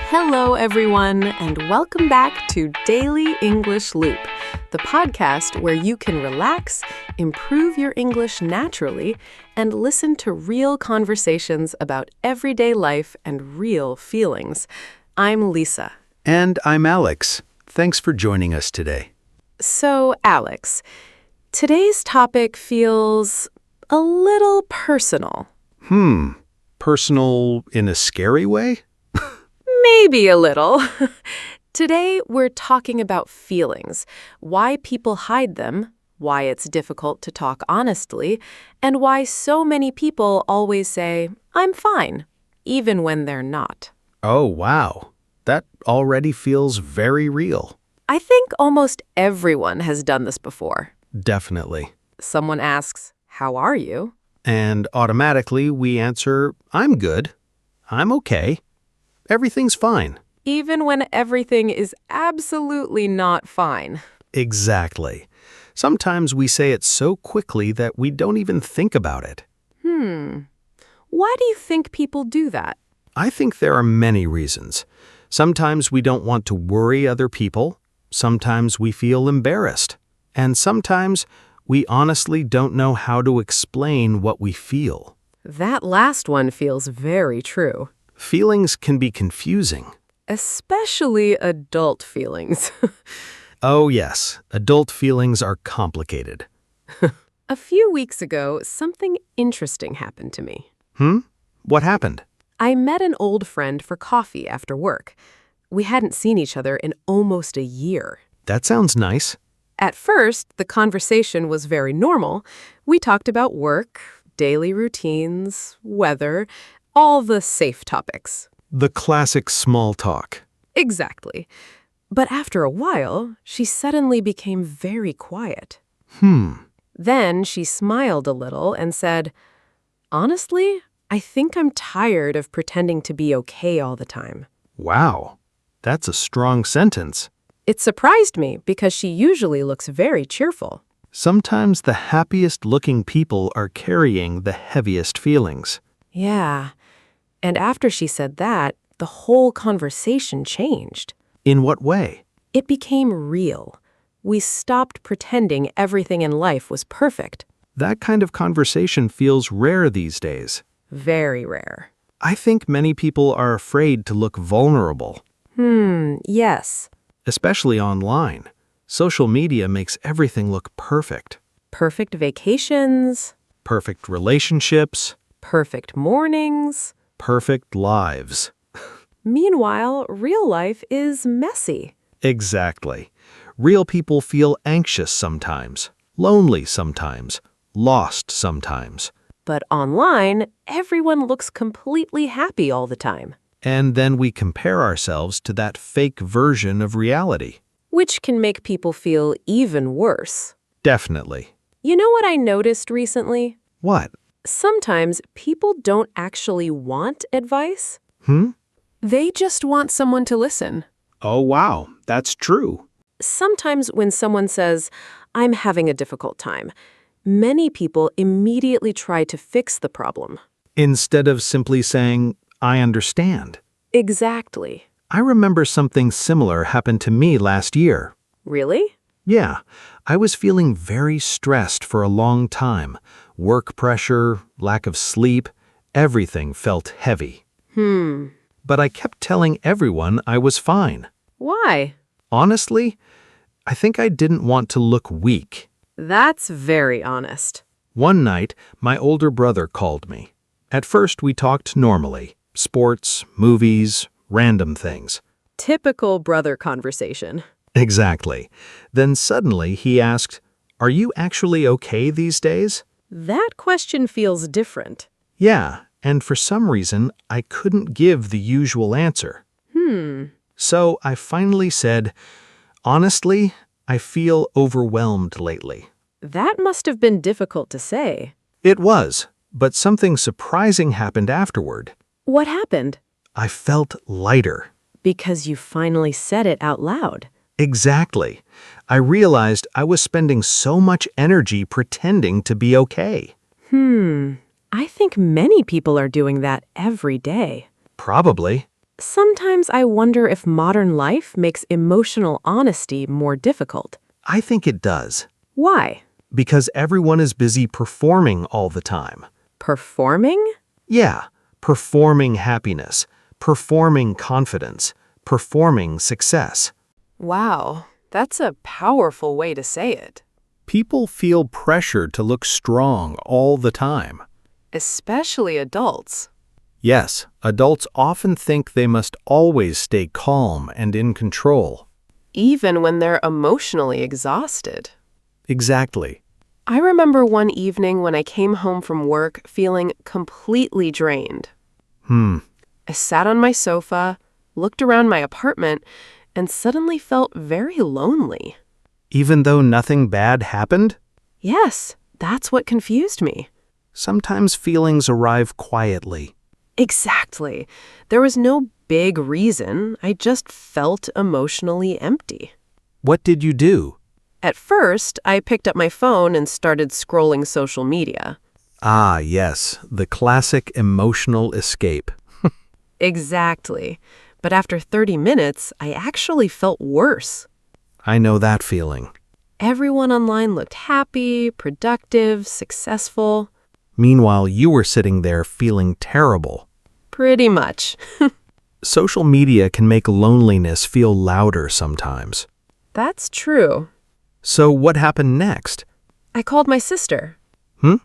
Hello, everyone, and welcome back to Daily English Loop, the podcast where you can relax, improve your English naturally, and listen to real conversations about everyday life and real feelings. I'm Lisa. And I'm Alex. Thanks for joining us today. So, Alex, today's topic feels a little personal. Personal in a scary way? Maybe a little. Today, we're talking about feelings, why people hide them, why it's difficult to talk honestly, and why so many people always say, "I'm fine," even when they're not. Oh, wow. That already feels very real. I think almost everyone has done this before. Definitely. Someone asks, "How are you?" And automatically we answer, I'm good. I'm okay. Everything's fine. Even when everything is absolutely not fine. Exactly. Sometimes we say it so quickly that we don't even think about it. Why do you think people do that? I think there are many reasons. Sometimes we don't want to worry other people. Sometimes we feel embarrassed. And sometimes we honestly don't know how to explain what we feel. That last one feels very true. Feelings can be confusing. Especially adult feelings. Oh yes, adult feelings are complicated. A few weeks ago, something interesting happened to me. What happened? I met an old friend for coffee after work. We hadn't seen each other in almost a year. That sounds nice. At first, the conversation was very normal. We talked about work, daily routines, weather, all the safe topics. The classic small talk. Exactly. But after a while, she suddenly became very quiet. Then she smiled a little and said, "Honestly, I think I'm tired of pretending to be okay all the time." Wow, that's a strong sentence. It surprised me because she usually looks very cheerful. Sometimes the happiest looking people are carrying the heaviest feelings. Yeah. And after she said that, the whole conversation changed. In what way? It became real. We stopped pretending everything in life was perfect. That kind of conversation feels rare these days. Very rare. I think many people are afraid to look vulnerable, Yes. especially online. Social media makes everything look perfect. Perfect vacations, Perfect relationships, perfect mornings. perfect lives. Meanwhile, real life is messy. Exactly. Real people feel anxious sometimes, lonely sometimes, lost sometimes. But online, everyone looks completely happy all the time, And then we compare ourselves to that fake version of reality. which can make people feel even worse. Definitely. You know what I noticed recently? What? Sometimes people don't actually want advice. They just want someone to listen. Oh, wow. That's true. Sometimes when someone says, "I'm having a difficult time," many people immediately try to fix the problem. Instead of simply saying, I understand. Exactly. I remember something similar happened to me last year. Really? Yeah, I was feeling very stressed for a long time. Work pressure, lack of sleep, everything felt heavy. But I kept telling everyone I was fine. Why? Honestly, I think I didn't want to look weak. That's very honest. One night, my older brother called me. At first, we talked normally. Sports, movies, random things. Typical brother conversation. Exactly. Then suddenly he asked, "Are you actually okay these days?" That question feels different. Yeah, and for some reason, I couldn't give the usual answer. So I finally said, "Honestly, I feel overwhelmed lately." That must have been difficult to say. It was, but something surprising happened afterward. What happened? I felt lighter. Because you finally said it out loud. Exactly. I realized I was spending so much energy pretending to be okay. I think many people are doing that every day. Probably. Sometimes I wonder if modern life makes emotional honesty more difficult. I think it does. Why? Because everyone is busy performing all the time. Performing? Yeah, performing happiness, performing confidence, performing success. Wow, that's a powerful way to say it. People feel pressured to look strong all the time. Especially adults. Yes, adults often think they must always stay calm and in control. Even when they're emotionally exhausted. Exactly. I remember one evening when I came home from work feeling completely drained. I sat on my sofa, looked around my apartment, and suddenly felt very lonely. Even though nothing bad happened? Yes, that's what confused me. Sometimes feelings arrive quietly. Exactly. There was no big reason. I just felt emotionally empty. What did you do? At first, I picked up my phone and started scrolling social media. Ah, yes, the classic emotional escape. Exactly. But after 30 minutes, I actually felt worse. I know that feeling. Everyone online looked happy, productive, successful. Meanwhile, you were sitting there feeling terrible. Pretty much. Social media can make loneliness feel louder sometimes. That's true. So what happened next? I called my sister. Hmm?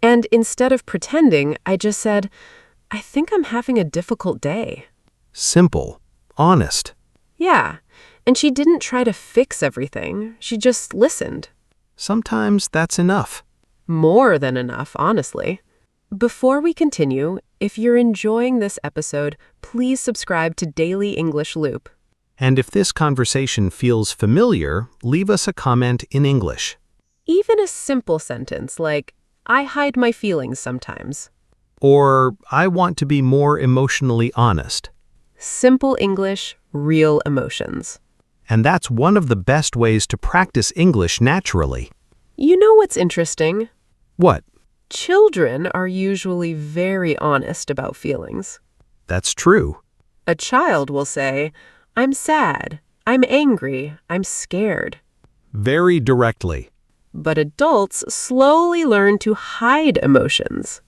And instead of pretending, I just said, I think I'm having a difficult day. Simple. Honest. Yeah. And she didn't try to fix everything. She just listened. Sometimes that's enough. More than enough, honestly. Before we continue, if you're enjoying this episode, please subscribe to Daily English Loop. And if this conversation feels familiar, leave us a comment in English. Even a simple sentence like, I hide my feelings sometimes. Or, I want to be more emotionally honest. Simple English, real emotions. And that's one of the best ways to practice English naturally. You know what's interesting? What? Children are usually very honest about feelings. That's true. A child will say, I'm sad, I'm angry, I'm scared. Very directly. But adults slowly learn to hide emotions.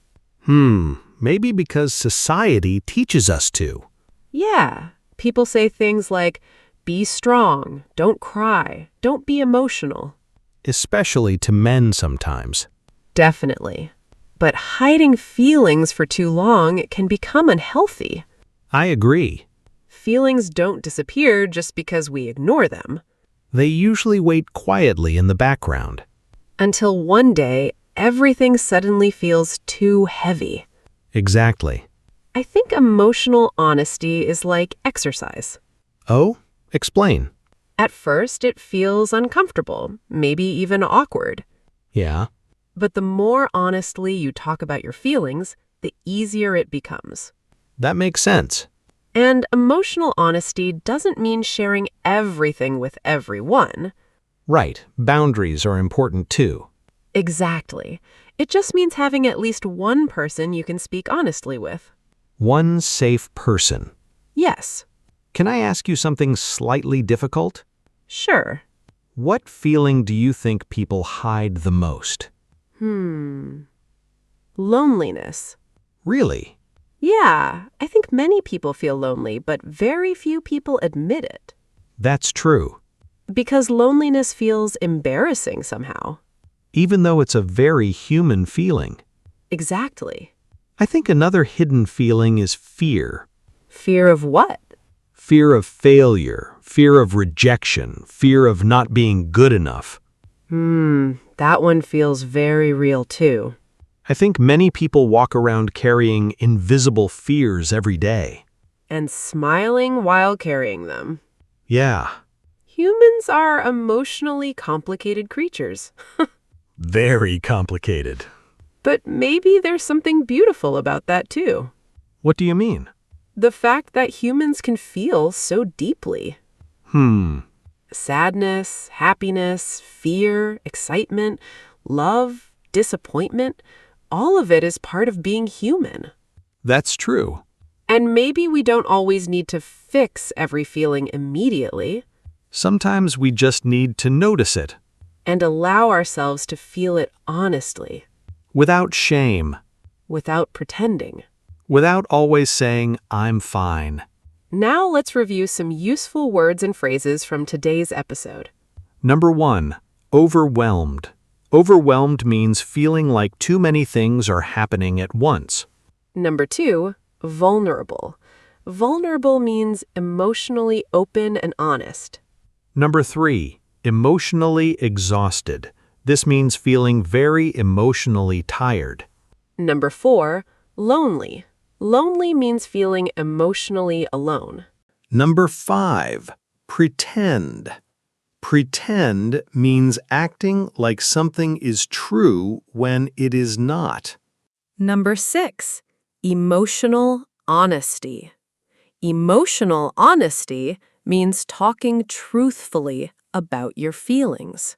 Maybe because society teaches us to. Yeah, people say things like, be strong, don't cry, don't be emotional. Especially to men sometimes. Definitely. But hiding feelings for too long can become unhealthy. I agree. Feelings don't disappear just because we ignore them. They usually wait quietly in the background. Until one day, everything suddenly feels too heavy. Exactly. I think emotional honesty is like exercise. Oh? Explain. At first, it feels uncomfortable, maybe even awkward. Yeah. But the more honestly you talk about your feelings, the easier it becomes. That makes sense. And emotional honesty doesn't mean sharing everything with everyone. Right. Boundaries are important too. Exactly. It just means having at least one person you can speak honestly with. One safe person. Yes. Can I ask you something slightly difficult? Sure. What feeling do you think people hide the most? Loneliness. Really? Yeah, I think many people feel lonely, but very few people admit it. That's true. Because loneliness feels embarrassing somehow. Even though it's a very human feeling. Exactly. I think another hidden feeling is fear. Fear of what? Fear of failure, fear of rejection, fear of not being good enough. That one feels very real too. I think many people walk around carrying invisible fears every day. And smiling while carrying them. Yeah. Humans are emotionally complicated creatures. Very complicated. But maybe there's something beautiful about that too. What do you mean? The fact that humans can feel so deeply. Sadness, happiness, fear, excitement, love, disappointment, all of it is part of being human. That's true. And maybe we don't always need to fix every feeling immediately Sometimes we just need to notice it and allow ourselves to feel it honestly, without shame, without pretending. without always saying, I'm fine. Now let's review some useful words and phrases from today's episode. Number 1, overwhelmed. Overwhelmed means feeling like too many things are happening at once. Number 2, vulnerable. Vulnerable means emotionally open and honest. Number 3, emotionally exhausted. This means feeling very emotionally tired. Number 4, lonely. Lonely means feeling emotionally alone. Number 5, pretend. Pretend means acting like something is true when it is not. Number 6, emotional honesty. Emotional honesty means talking truthfully about your feelings.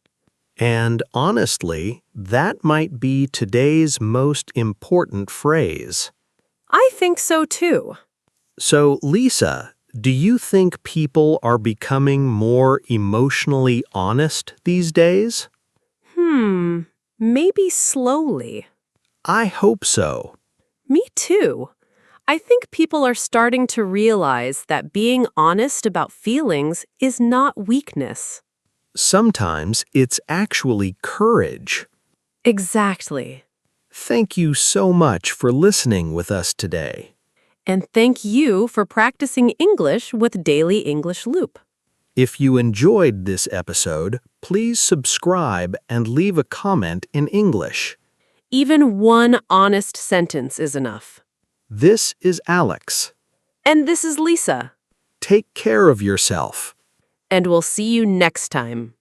And honestly, that might be today's most important phrase. I think so too. So, Lisa, do you think people are becoming more emotionally honest these days? Maybe slowly. I hope so. Me too. I think people are starting to realize that being honest about feelings is not weakness. Sometimes it's actually courage. Exactly. Thank you so much for listening with us today. And thank you for practicing English with Daily English Loop. If you enjoyed this episode, please subscribe and leave a comment in English. Even one honest sentence is enough. This is Alex. And this is Lisa. Take care of yourself. And we'll see you next time.